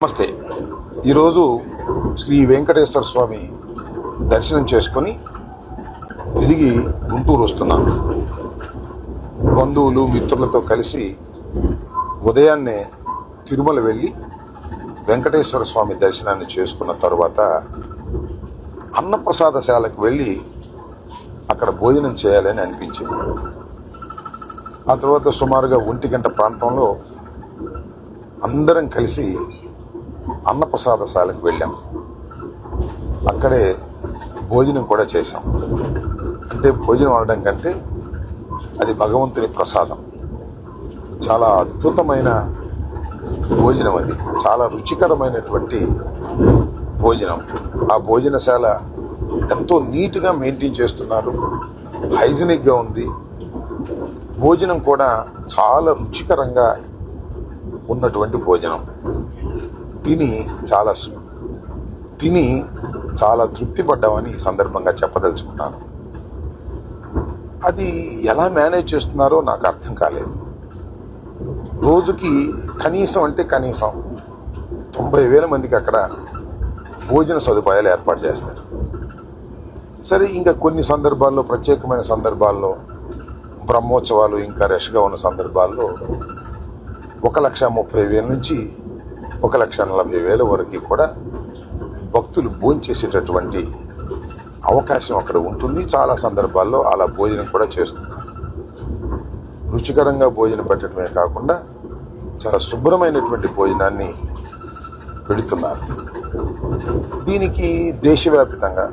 నమస్తే. ఈరోజు శ్రీ వెంకటేశ్వర స్వామి దర్శనం చేసుకొని తిరిగి గుంటూరు వస్తున్నాను. బంధువులు మిత్రులతో కలిసి ఉదయాన్నే తిరుమల వెళ్ళి వెంకటేశ్వర స్వామి దర్శనాన్ని చేసుకున్న తర్వాత అన్నప్రసాదశాలకు వెళ్ళి అక్కడ భోజనం చేయాలని అనిపించింది. ఆ తర్వాత సుమారుగా 1 గంట ప్రాంతంలో అందరం కలిసి అన్నప్రసాదశాలకు వెళ్ళాం. అక్కడే భోజనం కూడా చేశాం. అంటే భోజనం అనడం కంటే అది భగవంతుని ప్రసాదం. చాలా అద్భుతమైన భోజనం, అది చాలా రుచికరమైనటువంటి భోజనం. ఆ భోజనశాల ఎంతో నీట్గా మెయింటైన్ చేస్తున్నారు, హైజీనిక్గా ఉంది. భోజనం కూడా చాలా రుచికరంగా ఉన్నటువంటి భోజనం. తిని చాలా తృప్తి పడ్డామని ఈ సందర్భంగా చెప్పదలుచుకున్నాను. అది ఎలా మేనేజ్ చేస్తున్నారో నాకు అర్థం కాలేదు. రోజుకి కనీసం 90,000 మందికి అక్కడ భోజన సదుపాయాలు ఏర్పాటు చేస్తారు. సరే, ఇంకా కొన్ని సందర్భాల్లో, ప్రత్యేకమైన సందర్భాల్లో, బ్రహ్మోత్సవాలు ఇంకా రష్గా ఉన్న సందర్భాల్లో 1,30,000 నుంచి 1,40,000 వరకు కూడా భక్తులు భోంచేసేటటువంటి అవకాశం అక్కడ ఉంటుంది. చాలా సందర్భాల్లో అలా భోజనం కూడా చేస్తున్నారు. రుచికరంగా భోజనం పెట్టడమే కాకుండా చాలా శుభ్రమైనటువంటి భోజనాన్ని పెడుతున్నారు. దీనికి దేశవ్యాప్తంగా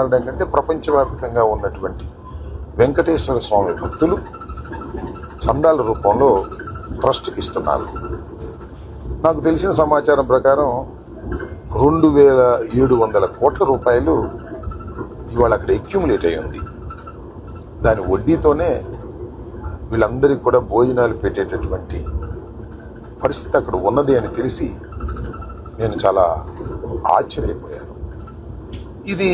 అనడం కంటే ప్రపంచవ్యాప్తంగా ఉన్నటువంటి వెంకటేశ్వర స్వామి భక్తులు చందాల రూపంలో ట్రస్ట్కి ఇస్తున్నారు. నాకు తెలిసిన సమాచారం ప్రకారం 2,700 కోట్ల రూపాయలు ఇవాళ అక్కడ అక్యుములేట్ అయి ఉంది. దాని వడ్డీతోనే వీళ్ళందరికీ కూడా భోజనాలు పెట్టేటటువంటి పరిస్థితి అక్కడ ఉన్నది అని తెలిసి నేను చాలా ఆశ్చర్యపోయాను. ఇది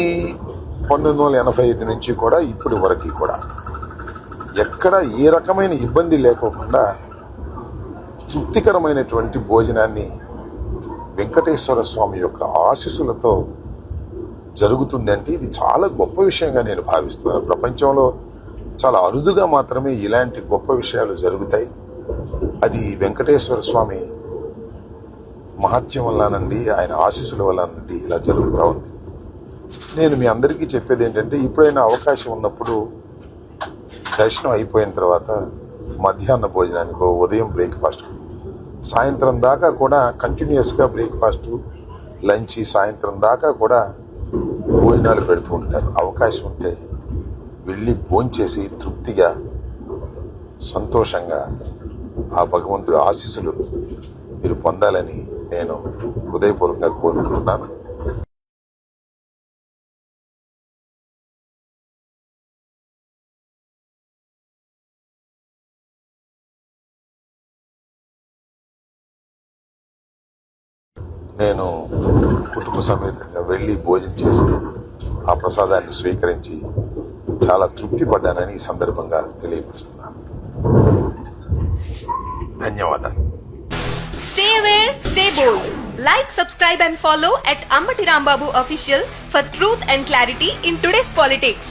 1985 నుంచి కూడా ఇప్పటి వరకు కూడా ఎక్కడ ఏ రకమైన ఇబ్బంది లేకోకుండా తృప్తికరమైనటువంటి భోజనాన్ని వెంకటేశ్వర స్వామి యొక్క ఆశీస్సులతో జరుగుతుందంటే ఇది చాలా గొప్ప విషయంగా నేను భావిస్తున్నాను. ప్రపంచంలో చాలా అరుదుగా మాత్రమే ఇలాంటి గొప్ప విషయాలు జరుగుతాయి. అది వెంకటేశ్వర స్వామి మహత్యం వల్లనండి, ఆయన ఆశీస్సుల వల్లనండి ఇలా జరుగుతూ ఉంది. నేను మీ అందరికీ చెప్పేది ఏంటంటే, ఎప్పుడైనా అవకాశం ఉన్నప్పుడు దర్శనం అయిపోయిన తర్వాత మధ్యాహ్న భోజనానికో, ఉదయం బ్రేక్ఫాస్ట్, సాయంత్రం దాకా కూడా కంటిన్యూస్గా బ్రేక్ఫాస్ట్, లంచ్, సాయంత్రం దాకా కూడా భోజనాలు పెడుతూ ఉంటారు. అవకాశం ఉంటే వెళ్ళి భోంచేసి తృప్తిగా, సంతోషంగా ఆ భగవంతుడి ఆశీస్సులు మీరు పొందాలని నేను హృదయపూర్వకంగా కోరుకుంటున్నాను. నేను కుటుంబ సమేతంగా వెళ్ళి భోజనం చేసి ఆ ప్రసాదాన్ని స్వీకరించి చాలా తృప్తి పడ్డానని ఈ సందర్భంగా తెలియపరుస్తున్నాను. ధన్యవాదాలు. Stay aware, stay bold. Like, subscribe and follow at Ambati Rambabu Official for truth and clarity in today's politics.